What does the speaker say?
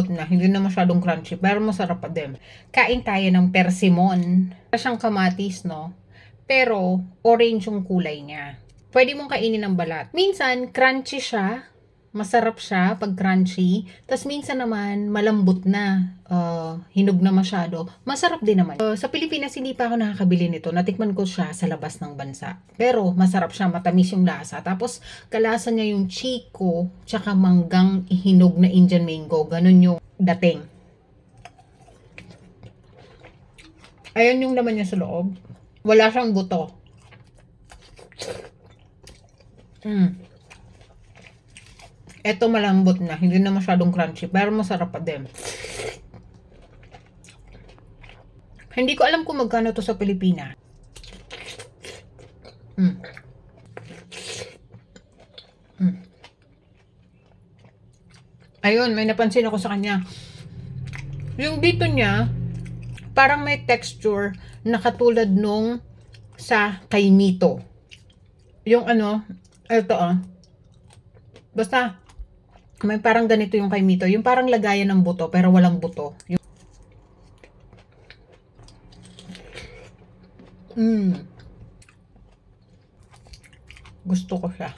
na, hindi na masyadong crunchy, pero masarap pa din. Kain tayo ng persimmon. Para siyang kamatis, no? Pero, orange yung kulay niya. Pwede mong kainin ng balat. Minsan, crunchy siya. Masarap siya pag crunchy. Tapos minsan naman, malambot na. Hinog na masyado. Masarap din naman. Sa Pilipinas, hindi pa ako nakakabili nito. Natikman ko siya sa labas ng bansa. Pero, masarap siya. Matamis yung lasa. Tapos, kalasa niya yung chiko, tsaka manggang hinog na Indian mango. Ganun yung dating. Ayan yung laman niya sa loob. Wala siyang buto. Ito malambot na, hindi na masyadong crunchy, pero masarap pa din. Hindi ko alam kung magkano to sa Pilipinas. Ayun, may napansin ako sa kanya. Yung dito niya, parang may texture na katulad nung sa kay Mito. Yung ano, ito basta, may parang ganito yung kay Mito. Yung parang lagayan ng buto, pero walang buto. Gusto ko siya.